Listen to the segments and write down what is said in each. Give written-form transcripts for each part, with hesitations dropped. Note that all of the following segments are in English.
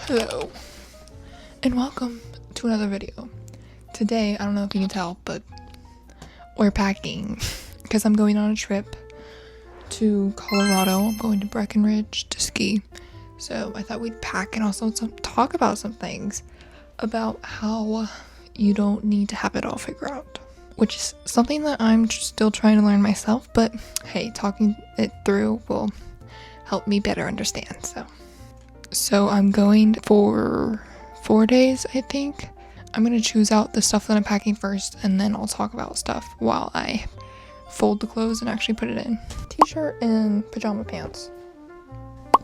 Hello, and welcome to another video. Today, I don't know if you can tell, but we're packing because I'm going on a trip to Colorado. I'm going to Breckenridge to ski. So I thought we'd pack and also talk about some things about how you don't need to have it all figured out, which is something that I'm still trying to learn myself, but hey, talking it through will help me better understand. So I'm going for 4 days, I think. I'm going to choose out the stuff that I'm packing first, and then I'll talk about stuff while I fold the clothes and actually put it in. T-shirt and pajama pants.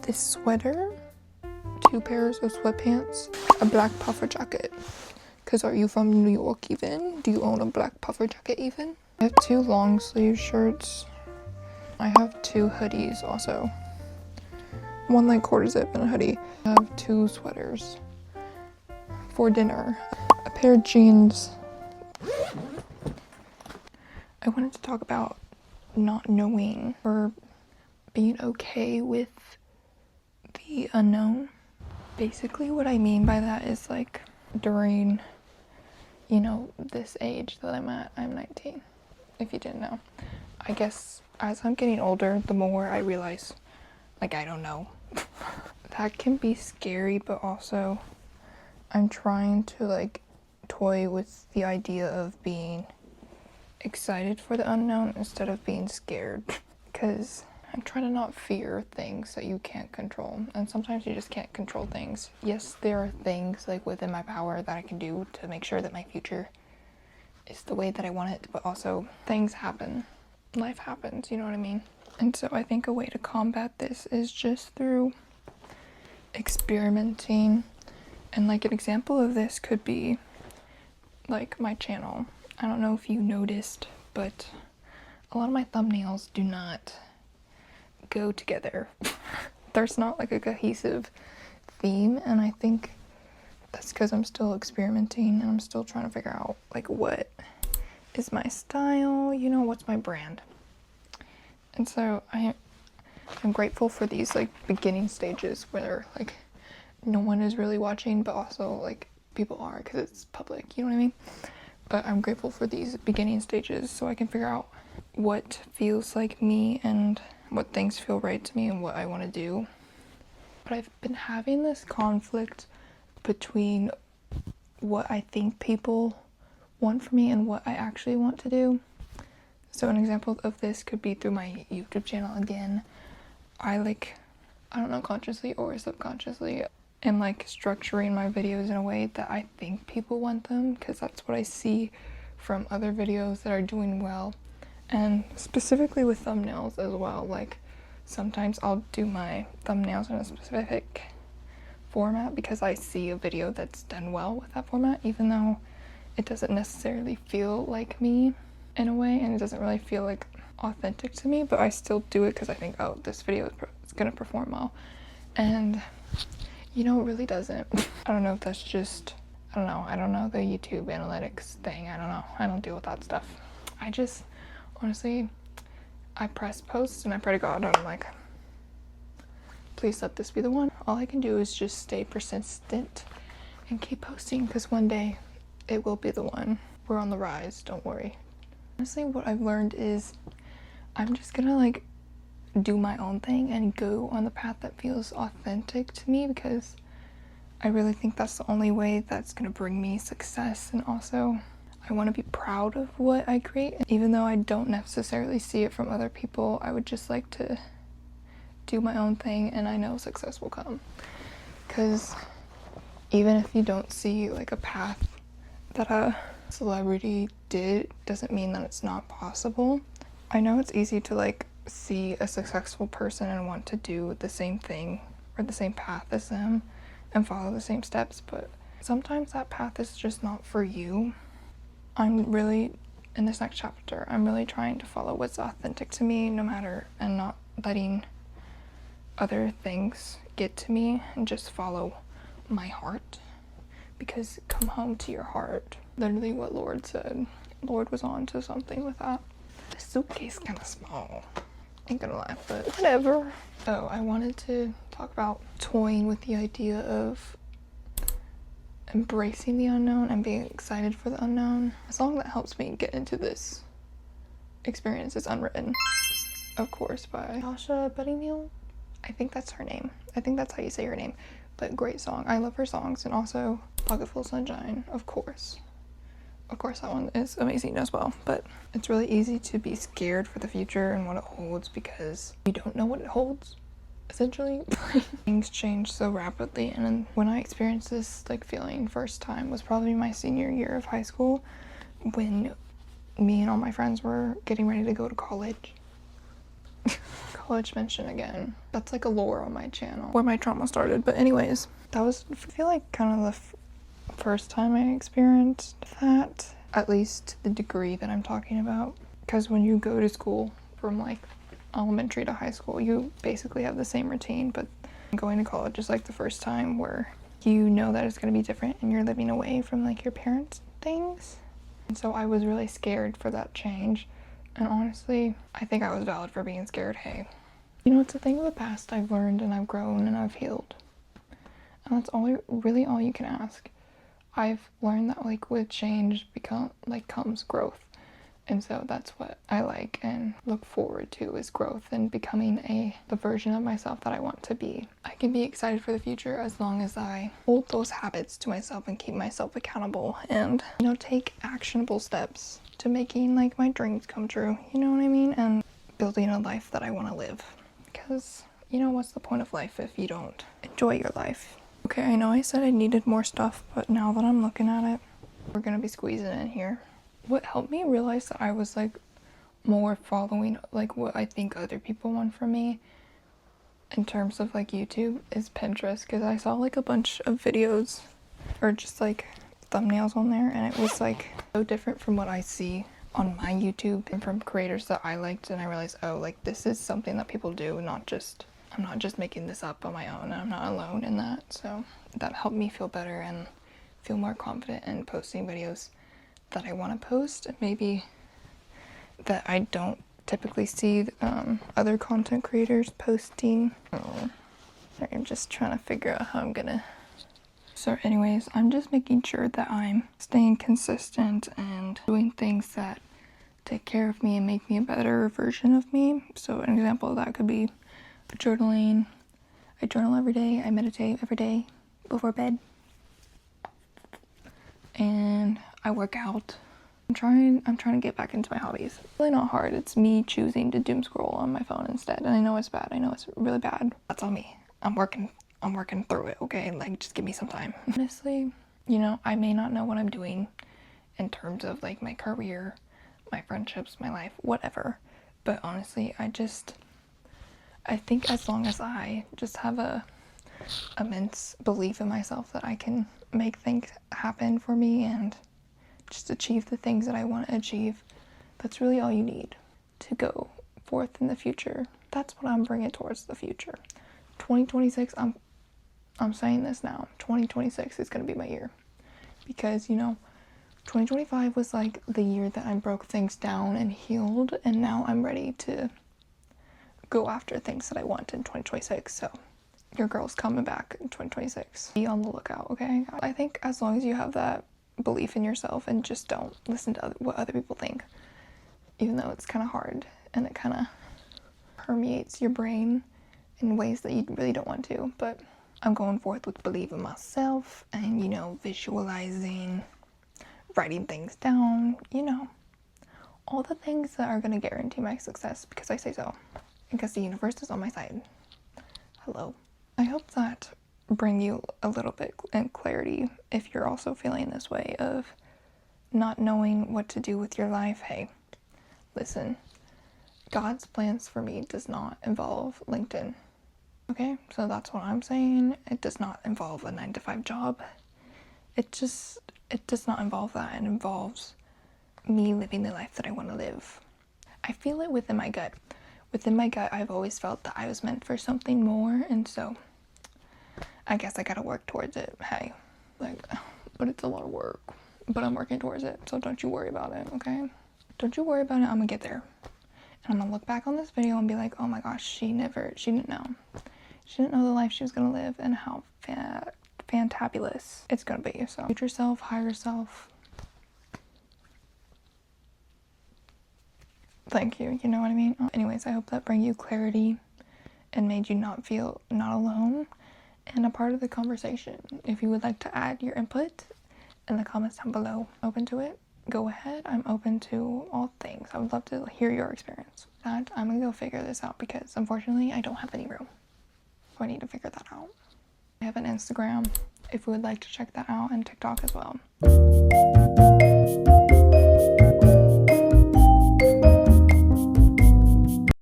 This sweater, 2 pairs of sweatpants, a black puffer jacket. Because are you from New York even? Do you own a black puffer jacket even? I have 2 long sleeve shirts. I have 2 hoodies also. One like quarter zip and a hoodie. I have 2 sweaters for dinner. A pair of jeans. I wanted to talk about not knowing or being okay with the unknown. Basically what I mean by that is like during, this age that I'm at, I'm 19, if you didn't know. I guess as I'm getting older, the more I realize, I don't know. That can be scary, but also I'm trying to toy with the idea of being excited for the unknown instead of being scared, because I'm trying to not fear things that you can't control, and sometimes you just can't control things. Yes, there are things within my power that I can do to make sure that my future is the way that I want it, but also things happen. Life happens, you know what I mean? And so I think a way to combat this is just through experimenting. And an example of this could be my channel. I don't know if you noticed, but a lot of my thumbnails do not go together. There's not a cohesive theme, and I think that's because I'm still experimenting and I'm still trying to figure out what is my style, what's my brand. And so I'm grateful for these beginning stages where no one is really watching, but also people are because it's public, you know what I mean? But I'm grateful for these beginning stages so I can figure out what feels like me and what things feel right to me and what I want to do. But I've been having this conflict between what I think people want from me and what I actually want to do. So an example of this could be through my YouTube channel again. I don't know, consciously or subconsciously, am structuring my videos in a way that I think people want them, because that's what I see from other videos that are doing well, and specifically with thumbnails as well. Sometimes I'll do my thumbnails in a specific format because I see a video that's done well with that format, even though it doesn't necessarily feel like me in a way, and it doesn't really feel authentic to me, but I still do it because I think, oh, this video is gonna perform well, and it really doesn't. I don't know if that's just, I don't know the YouTube analytics thing. I don't know, I don't deal with that stuff. I just honestly, I press post and I pray to God, and I'm like, please let this be the one. All I can do is just stay persistent and keep posting, because one day it will be the one. We're on the rise, don't worry. Honestly, what I've learned is I'm just gonna do my own thing and go on the path that feels authentic to me, because I really think that's the only way that's gonna bring me success. And also I want to be proud of what I create, even though I don't necessarily see it from other people. I would just like to do my own thing, and I know success will come, because even if you don't see a path that a celebrity did, doesn't mean that it's not possible. I know it's easy to see a successful person and want to do the same thing or the same path as them and follow the same steps, but sometimes that path is just not for you. I'm really, in this next chapter, I'm really trying to follow what's authentic to me, no matter, and not letting other things get to me, and just follow my heart, because come home to your heart. Literally what Lord said. Lord was on to something with that. The suitcase kind of small. Ain't gonna lie, but whatever. Oh, I wanted to talk about toying with the idea of embracing the unknown and being excited for the unknown. A song that helps me get into this experience is Unwritten, of course, by Tasha Bedingfield. I think that's her name. I think that's how you say her name. But great song. I love her songs. And also Pocket Full of Sunshine, of course. Of course, that one is amazing as well. But it's really easy to be scared for the future and what it holds because you don't know what it holds, essentially. Things change so rapidly, and when I experienced this like feeling first time was probably my senior year of high school, when me and all my friends were getting ready to go to college. College mention again. That's like a lore on my channel where my trauma started. But anyways, that was, I feel like, kind of the first time I experienced that, at least to the degree that I'm talking about. Because when you go to school from like elementary to high school, you basically have the same routine, but going to college is like the first time where you know that it's going to be different and you're living away from like your parents' things. And so I was really scared for that change. And honestly, I think I was valid for being scared. Hey, you know, it's a thing of the past. I've learned and I've grown and I've healed. And that's really all you can ask. I've learned that like with change comes growth. And so that's what I like and look forward to, is growth and becoming the version of myself that I want to be. I can be excited for the future as long as I hold those habits to myself and keep myself accountable and, you know, take actionable steps to making like my dreams come true, you know what I mean? And building a life that I want to live. Because, you know, what's the point of life if you don't enjoy your life? Okay, I know I said I needed more stuff, but now that I'm looking at it, we're gonna be squeezing in here. What helped me realize that I was like more following like what I think other people want from me in terms of like YouTube is Pinterest, because I saw like a bunch of videos or just like thumbnails on there, and it was like so different from what I see on my YouTube and from creators that I liked, and I realized, oh, like this is something that people do, I'm not just making this up on my own, and I'm not alone in that. So that helped me feel better and feel more confident in posting videos that I want to post, and maybe that I don't typically see other content creators posting. I'm just trying to figure out how I'm gonna. So anyways, I'm just making sure that I'm staying consistent and doing things that take care of me and make me a better version of me. So an example of that could be journaling. I journal every day. I meditate every day before bed. And I work out. I'm trying to get back into my hobbies. It's really not hard. It's me choosing to doom scroll on my phone instead. And I know it's bad. I know it's really bad. That's on me. I'm working through it, okay? Like, just give me some time. Honestly, you know, I may not know what I'm doing in terms of like my career, my friendships, my life, whatever. But honestly, I think as long as I just have a immense belief in myself that I can make things happen for me and just achieve the things that I want to achieve, that's really all you need to go forth in the future. That's what I'm bringing towards the future. 2026, I'm saying this now, 2026 is going to be my year, because, you know, 2025 was like the year that I broke things down and healed, and now I'm ready to go after things that I want in 2026. So your girl's coming back in 2026. Be on the lookout, okay? I think as long as you have that belief in yourself and just don't listen to what other people think, even though it's kind of hard and it kind of permeates your brain in ways that you really don't want to. But I'm going forth with belief in myself and, you know, visualizing, writing things down, you know, all the things that are going to guarantee my success because I say so, because the universe is on my side. Hello. I hope that bring you a little bit in clarity if you're also feeling this way of not knowing what to do with your life. Hey, listen, God's plans for me does not involve LinkedIn. Okay, so that's what I'm saying. It does not involve a 9-to-5 job. It does not involve that. It involves me living the life that I want to live. I feel it within my gut. Within my gut, I've always felt that I was meant for something more, and so I guess I gotta work towards it. Hey, like, but it's a lot of work, but I'm working towards it, so don't you worry about it, okay? Don't you worry about it, I'm gonna get there. And I'm gonna look back on this video and be like, oh my gosh, she didn't know. She didn't know the life she was gonna live and how fantabulous it's gonna be. So future self, higher self, thank you, you know what I mean? Anyways, I hope that bring you clarity and made you not feel not alone and a part of the conversation. If you would like to add your input in the comments down below, open to it, go ahead. I'm open to all things. I would love to hear your experience. And I'm gonna go figure this out because unfortunately I don't have any room. So I need to figure that out. I have an Instagram if you would like to check that out, and TikTok as well.